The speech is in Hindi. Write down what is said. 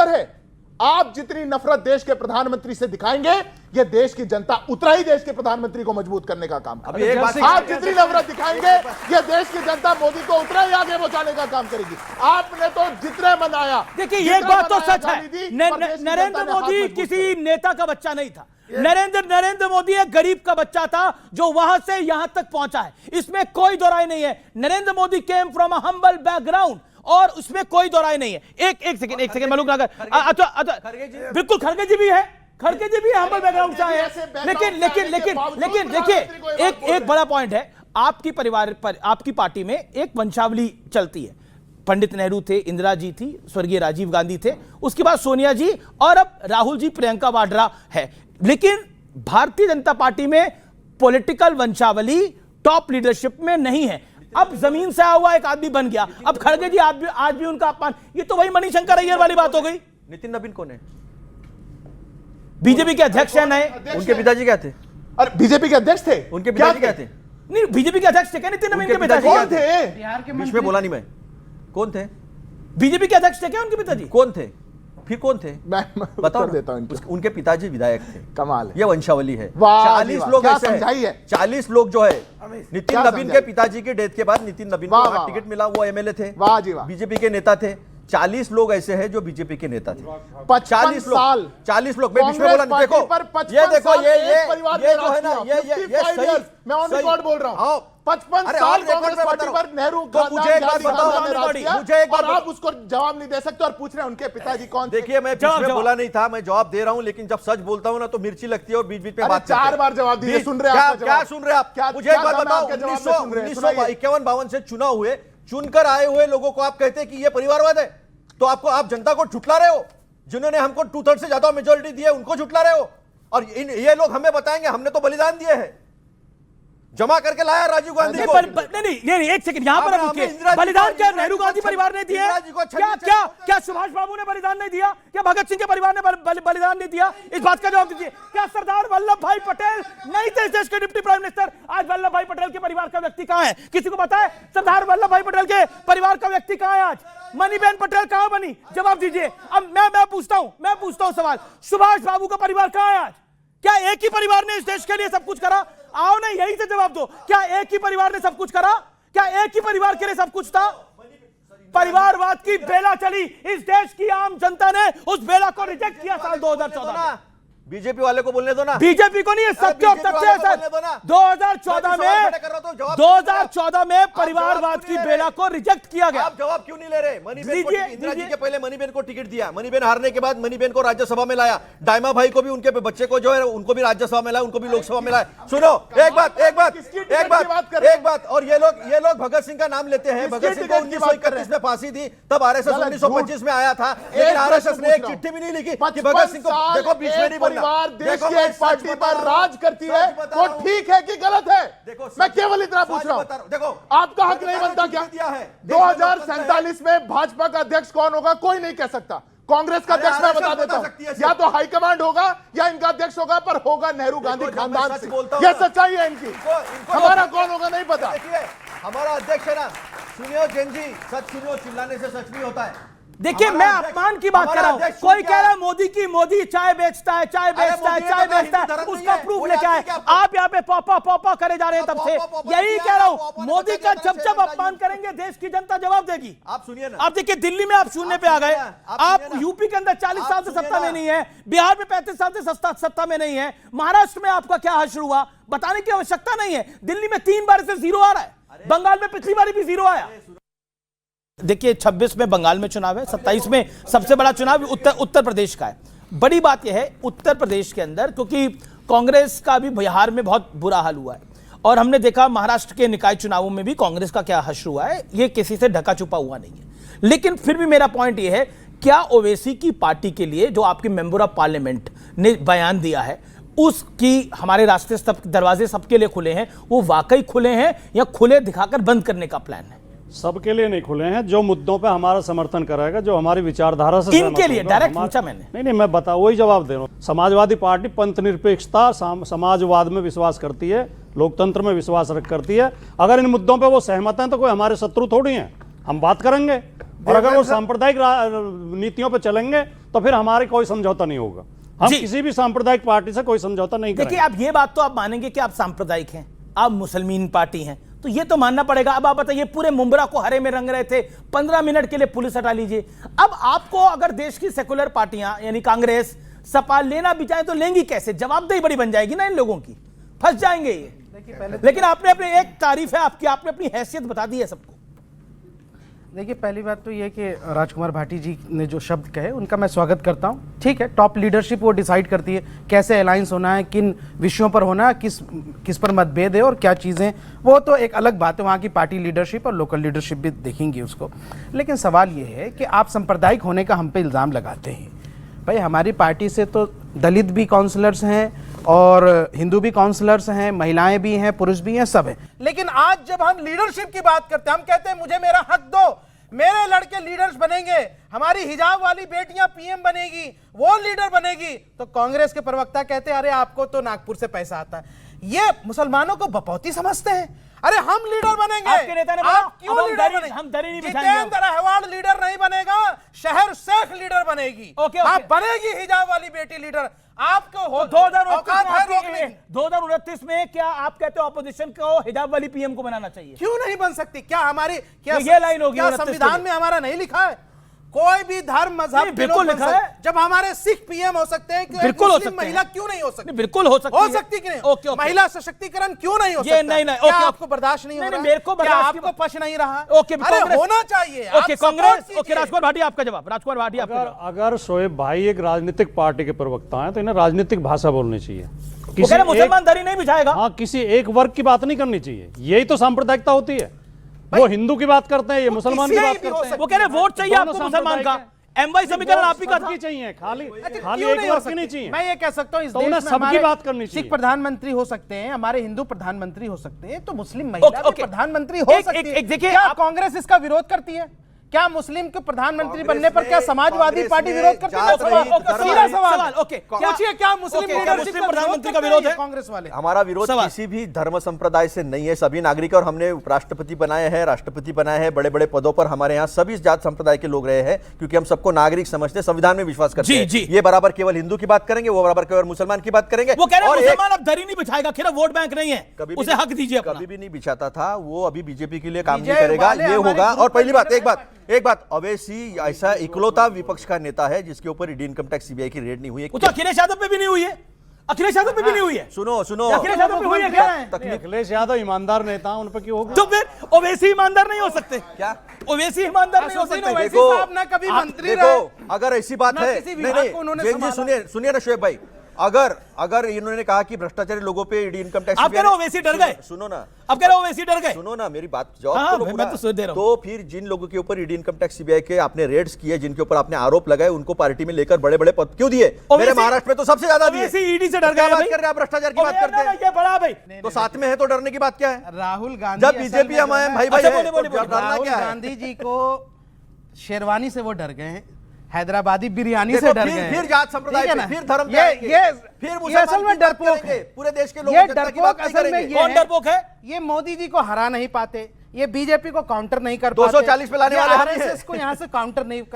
है। आप जितनी नफरत देश के प्रधानमंत्री से दिखाएंगे, ये देश की जनता उतना ही देश के प्रधानमंत्री को मजबूत करने का काम करेगी। आप जितनी नफरत दिखाएंगे, ये देश की जनता मोदी को उतना ही आगे पहुंचाने का काम करेगी। आपने तो जितने मन आया, देखिए एक बात तो सच है, नरेंद्र मोदी किसी नेता का बच्चा नहीं था। नरेंद्र मोदी एक गरीब का बच्चा था जो वहां से यहां तक पहुंचा है, इसमें कोई दो राय नहीं है। Narendra Modi came from a humble background और उसमें कोई दो राय नहीं है। एक सेकंड मलूक नगर, बिल्कुल खड़गे जी भी है, खड़गे जी भी हम्बल बैकग्राउंड से आए हैं। लेकिन देखिए एक बड़ा पॉइंट है, आपकी परिवार पर, आपकी पार्टी में एक वंशावली चलती है। पंडित नेहरू थे, इंदिरा जी थी, स्वर्गीय राजीव गांधी थे, उसके बाद सोनिया जी और अब राहुल जी, प्रियंका वाड्रा है। लेकिन भारतीय जनता पार्टी में पॉलिटिकल वंशावली टॉप लीडरशिप में नहीं है। अब जमीन से आया हुआ एक आदमी बन गया। अब खड़गे जी आज भी उनका अपमान, ये तो वही मणिशंकर अय्यर वाली बात हो गई। नितिन नवीन कौन है? बीजेपी के अध्यक्ष हैं नए। उनके पिताजी क्या थे? अरे बीजेपी के अध्यक्ष थे? उनके पिताजी क्या थे? नहीं, बीजेपी के अध्यक्ष थे क्या नितिन नवीन के पिताजी? कौन थे? बीच में बोला नहीं मैं। कौन थे? बीजेपी के अध्यक्ष थे क्या उनके पिताजी? कौन थे? फिर कौन थे? मैं बताओ देता हूं। उनके पिताजी विधायक थे। कमाल है, ये वंशावली है। 40 लोग ऐसे हैं, 40 लोग जो है नितिन नवीन के पिताजी के डेथ के बाद नितिन नवीन को टिकट मिला, वो एमएलए थे, बीजेपी के नेता थे। 40 लोग ऐसे हैं जो बीजेपी के नेता थे। 40 लोग मैं बीच में बोला नहीं। देखो ये देखो ये जो है ना, ये सही, मैं ऑन रिकॉर्ड बोल रहा हूं। 55 साल कांग्रेस पार्टी पर नेहरू, मुझे एक बात बताओ, आप उसको जवाब नहीं दे सकते और पूछ रहे हैं उनके पिताजी कौन? देखिए मैं बीच में बोला नहीं था, मैं जवाब दे रहा हूं, लेकिन जब सच बोलता हूं ना तो मिर्ची लगती है और बीच बीच में बात 4 बार जवाब दिए। सुन रहे हैं? क्या सुन रहे हैं आप? मुझे एक बात बताओ, 1951-52 से चुनकर आए हुए लोगों को आप कहते हैं कि ये परिवारवाद है, तो आप जनता को झुठला रहे हो। जिन्होंने हमको 2/3 से ज्यादा मेजोरिटी दी है उनको झुठला रहे हो। और ये लोग हमें बताएंगे हमने तो बलिदान दिए हैं, जमा करके लाया राजीव गांधी को। नहीं, एक सेकंड यहां पर रुकिए। बलिदान क्या नेहरू गांधी परिवार ने दिया? क्या सुभाष बाबू ने बलिदान नहीं दिया? क्या भगत सिंह के परिवार ने बलिदान नहीं दिया? इस बात का जवाब दीजिए। क्या सरदार वल्लभ भाई पटेल नहीं थे देश के डिप्टी प्राइम मिनिस्टर? आज वल्लभ भाई पटेल के परिवार का व्यक्ति कहां है? किसी को पता है सरदार वल्लभ भाई पटेल के परिवार का व्यक्ति कहां है आज? मणिबेन पटेल कहां बनी? जवाब दीजिए। अब मैं पूछता हूं सवाल, सुभाष बाबू का परिवार कहां है आज? क्या एक ही परिवार ने इस देश के लिए सब कुछ करा? आओ ना, यही से जवाब दो। क्या एक ही परिवार ने सब कुछ करा? क्या एक ही परिवार के लिए सब कुछ था? परिवारवाद की बेला चली, इस देश की आम जनता ने उस बेला को रिजेक्ट किया साल 2014 में। बीजेपी वाले को बोलने दो ना। बीजेपी को नहीं है, सत्य 2014 में परिवारवाद की बेला को रिजेक्ट किया गया। आप जवाब क्यों नहीं ले रहे? इंदिरा जी के पहले मणिबेन को टिकट दिया, मणिबेन हारने के बाद मणिबेन को राज्यसभा में लाया, डायमा भाई को भी, उनके बच्चे को जो है उनको भी राज्यसभा में लाया, उनको भी लोकसभा में लाया। सुनो एक बात, और ये लोग भगत सिंह का नाम लेते हैं। भगत सिंह को 1931 में फांसी थी, तब आरएसएस 1925 में आया था, लेकिन आरएसएस ने एक चिट्ठी भी नहीं लिखी कि भगत सिंह को। देखो बीच में नहीं बोलना। देश की एक पार्टी पर राज करती है, वो ठीक है कि गलत है? मैं केवल इतना पूछ रहा हूं। देखो आपका हक नहीं बनता क्या? 2047 में भाजपा का अध्यक्ष कौन होगा कोई नहीं कह सकता। कांग्रेस का अध्यक्ष मैं बता देता हूं, या तो हाईकमांड होगा या इनका अध्यक्ष होगा, पर होगा नेहरू गांधी खानदान से। यह सच्चाई है इनकी। हमारा कौन होगा नहीं पता। हमारा अध्यक्ष है ना, सुनियो जैन जी, सच सुनियो, चिल्लाने से सच नहीं होता है। देखिए मैं अपमान की बात कर रहा हूं। कोई कह रहा है मोदी चाय बेचता है, उसका प्रूफ लेके आए। आप यहाँ पे पॉपा करे जा रहे हैं तब से। यही कह रहा हूं, मोदी का जब अपमान करेंगे देश की जनता जवाब देगी। आप सुनिए ना, आप देखिए दिल्ली में आप शून्य पे आ गए। आप यूपी के अंदर 40 साल से सत्ता में नहीं है, बिहार में 35 साल से सत्ता में नहीं है, महाराष्ट्र में आपका क्या हश्र हुआ बताने की आवश्यकता नहीं है। दिल्ली में 3 बार से 0 आ रहा है, बंगाल में पिछली बार भी 0 आया। देखिए 26 में बंगाल में चुनाव है, 27 में सबसे बड़ा चुनाव उत्तर प्रदेश का है। बड़ी बात यह है उत्तर प्रदेश के अंदर, क्योंकि कांग्रेस का भी बिहार में बहुत बुरा हाल हुआ है और हमने देखा महाराष्ट्र के निकाय चुनावों में भी कांग्रेस का क्या हश्र हुआ है, ये किसी से ढका छुपा हुआ नहीं है। लेकिन फिर भी मेरा पॉइंट यह है, क्या ओवैसी की पार्टी के लिए जो आपके मेंबर ऑफ पार्लियामेंट ने बयान दिया है, उसकी हमारे रास्ते सब दरवाजे सबके लिए खुले हैं, वो वाकई खुले हैं या खुले दिखाकर बंद करने का प्लान है? सबके लिए नहीं खुले हैं। जो मुद्दों पे हमारा समर्थन करेगा, जो हमारी विचारधारा से इनके लिए डायरेक्ट पूछा मैंने। नहीं मैं बता वही जवाब दे रहा हूँ। समाजवादी पार्टी पंथ निरपेक्षता, समाजवाद में विश्वास करती है, लोकतंत्र में विश्वास करती है। अगर इन मुद्दों पे वो सहमत हैं तो कोई हमारे शत्रु थोड़ी हैं, हम बात करेंगे। और अगर वो सांप्रदायिक नीतियों पर चलेंगे तो फिर हमारे कोई समझौता नहीं होगा। हम जी। किसी भी सांप्रदायिक पार्टी से कोई समझौता नहीं करेंगे। देखिए, आप ये बात तो आप मानेंगे कि आप सांप्रदायिक हैं, आप मुसलमान पार्टी हैं, तो ये तो मानना पड़ेगा। अब आप बताइए, पूरे मुंब्रा को हरे में रंग रहे थे, 15 मिनट के लिए पुलिस हटा लीजिए। अब आपको अगर देश की सेकुलर पार्टियां यानी कांग्रेस सपा लेना भी चाहे तो लेंगी कैसे? जवाबदेही बड़ी बन जाएगी ना इन लोगों की, फंस जाएंगे ये। लेकिन आपने अपने एक तारीफ है आपकी, आपने अपनी हैसियत बता दी है सबको। देखिए, पहली बात तो ये कि राजकुमार भाटी जी ने जो शब्द कहे उनका मैं स्वागत करता हूँ। ठीक है, टॉप लीडरशिप वो डिसाइड करती है कैसे अलायंस होना है, किन विषयों पर होना है, किस पर मतभेद है और क्या चीज़ें, वो तो एक अलग बात है, वहाँ की पार्टी लीडरशिप और लोकल लीडरशिप भी देखेंगी उसको। लेकिन सवाल ये है कि आप सांप्रदायिक होने का हम पे इल्ज़ाम लगाते हैं। भाई, हमारी पार्टी से तो दलित भी काउंसलर्स हैं और हिंदू भी काउंसलर्स हैं, महिलाएं भी हैं, पुरुष भी हैं, सब हैं। लेकिन आज जब हम लीडरशिप की बात करते हैं, हम कहते हैं मुझे मेरा हक दो, मेरे लड़के लीडर्स बनेंगे, हमारी हिजाब वाली बेटियां पीएम बनेगी, वो लीडर बनेगी, तो कांग्रेस के प्रवक्ता कहते हैं अरे आपको तो नागपुर से पैसा आता है। ये मुसलमानों को बपौती समझते हैं। अरे हम लीडर बनेंगे, आपके नेता ने बोला, आप क्यों अब हम लीडर दरी- बनेंगे? हम दरी नहीं बिछाएंगे। जितेंद्र अहवाल लीडर नहीं बनेगा, शहर शेख लीडर बनेगी। Okay, okay. आप बनेगी हिजाब वाली बेटी लीडर। आपको हो 2029 में क्या आप कहते हो ऑपोजिशन को हिजाब वाली पीएम को बनाना चाहिए? क्यों नहीं बन सकती? क्या हमारी क्या ये लाइन होगी क्या 29 संविधान में हमारा नहीं लिखा है? कोई भी धर्म मजहब नहीं, के बिल्कुल लोग बन लिखा सकते- है। जब हमारे सिख पीएम हो सकते हैं, क्यों एक बिल्कुल हो मुस्लिम सकते हैं। महिला क्यों नहीं हो सकती? नहीं, बिल्कुल हो सकती हो है। सकती कि नहीं? Okay, okay. महिला सशक्तिकरण क्यों नहीं हो ये सकता? नहीं, नहीं, क्या ओके, आपको ओके। बर्दाश्त नहीं हो नहीं, रहा? नहीं, मेरे को क्या बर्दाश्त आपको पच नहीं रहा? ओके, अरे कांग्रेस- होना चाहिए। ओके, आप कांग्रेस। support ओके, कीजिए। राजकुमार भाटी आपका जवाब। राजकुमार भाटी आपका जवाब। अगर शोएब भाई एक राजनीतिक पार्टी के प्रवक्ता हैं तो इन्हें राजनीतिक भाषा बोलनी चाहिए। वो कह रहे मुसलमान दरी नहीं बिछाएगा। हाँ, किसी एक वर्ग की बात नहीं करनी चाहिए। यही तो सांप्रदायिकता होती है। वो हिंदू की बात करते हैं, ये मुसलमान की किसी बात भी हो करते हैं। वो कह रहे वोट चाहिए दोनों आपको मुसलमान का। सांप्रदायिक एमवाई समीकरण आप ही का था। सबकी चाहिए, खाली अच्छा, खाली क्यों एक नहीं हो वर्ग की सकती? नहीं चाहिए। मैं ये कह सकता हूँ, इस तो देश उन्हें में सबकी हमारे बात करनी सिख चाहिए। प्रधानमंत्री हो सकते हैं, हमारे हिंदू प्रधानमंत्री हो सकते हैं, तो मुस्लिम महिला ओके, भी ओके। प्रधानमंत्री हो एक- सकती एक- है। देखिए, क्या आप- कांग्रेस इसका विरोध करती है? क्या मुस्लिम के प्रधानमंत्री बनने पर क्या समाजवादी कांग्रेस पार्टी में विरोध करती है? जात रहित, ओके, धर्म सीधा रहित सवाल। ओके, पूछिए, क्या मुस्लिम ओके, लीडरशिप मुस्लिम का प्रधानमंत्री का करते विरोध हैं है? कांग्रेस वाले? हमारा विरोध सवाल। किसी भी धर्म संप्रदाय से नहीं है, सभी नागरिक, और हमने उपराष्ट्रपति बनाए हैं, राष्ट्रपति बनाए हैं, बड़े बड़े पदों पर हमारे यहाँ सभी जात संप्रदाय के लोग रहे हैं, क्योंकि हम सबको नागरिक समझते हैं, संविधान में विश्वास करते जी, हैं। जी। ये बराबर केवल हिंदू की बात करेंगे, वो बराबर केवल मुसलमान की बात करेंगे। वो कह रहे और हैं एक- मुसलमान अब दरी नहीं बिछाएगा, खैर वोट बैंक नहीं है, उसे हक दीजिए अपना। कभी भी नहीं बिछाता था, वो अभी बीजेपी के लिए काम नहीं विजय करेगा, वाले ये हमारे होगा। ग्रुप और पहली का बात, लीडर एक बात, अवैसी ऐसा इकलौता विपक्ष का नेता है जिसके ऊपर ईडी इनकम टैक्स सीबीआई की रेड नहीं हुई है। वो तो अखिलेश यादव पे भी नहीं हुई है। अखिलेश यादव पे भी नहीं हुई है। सुनो सुनो, अखिलेश यादव पे हुई है क्या? अखिलेश यादव ईमानदार नेता हैं, उन पर क्यों होगा? तो फिर ओवैसी ईमानदार नहीं हो सकते क्या? ओवैसी ईमानदार नहीं हो असदुद्दीन सकते। ओवैसी देखो, साहब ना कभी आप मंत्री रहे, देखो, अगर ऐसी बात ना है, किसी नहीं विभाग नहीं, को उन्होंने जैन जी संभाला। सुनिए ना शोएब भाई, अगर इन्होंने कहा कि भ्रष्टाचारी लोगों पे ईडी इनकम टैक्स, आप कह रहे हो ओवैसी डर गए? सुनो ना, अब कह रहे हो ओवैसी डर गए? सुनो ना मेरी बात, जवाब हाँ, तो लो मैं पूरा। तो सुन दे रहा हूं। तो फिर जिन लोगों के ऊपर ईडी इनकम टैक्स सीबीआई के आपने रेड्स किए, जिनके ऊपर आपने आरोप लगाए, उनको पार्टी में लेकर बड़े बड़े पद क्यों दिए? मेरे ओवैसी- महाराष्ट्र में तो सबसे ज्यादा दिए। ओवैसी ईडी से डर क्या गए बात भाई? कर रहे हैं आप? भ्रष्टाचार की बात ओवैसी- करते हैं ये बड़ा भाई। तो साथ में है तो डरने की बात क्या है? राहुल गांधी जब असल बीजेपी में हम जो है- भाई भाई अच्छा, है, बोले, बोले, तो बोले। डरना राहुल क्या है? गांधी जी को शेरवानी से वो डर गए हैं, हैदराबादी बिरयानी देखो, से डर फिर- गए हैं। फिर जात संप्रदाय ठीक है पे, ना? फिर धर्म पे ये आएंगे, ये फिर ये मुसलमान असल में की बात डरपोक करेंगे, है। पूरे देश के लोग ये जनता की डरपोक बात नहीं असल में करेंगे। ये कौन है, डरपोक है? ये मोदी जी को हरा नहीं पाते, ये बीजेपी को काउंटर नहीं कर पाते, 240 पे लाने ये वाले हम ही हैं। आरएसएस को यहाँ से काउंटर नहीं कर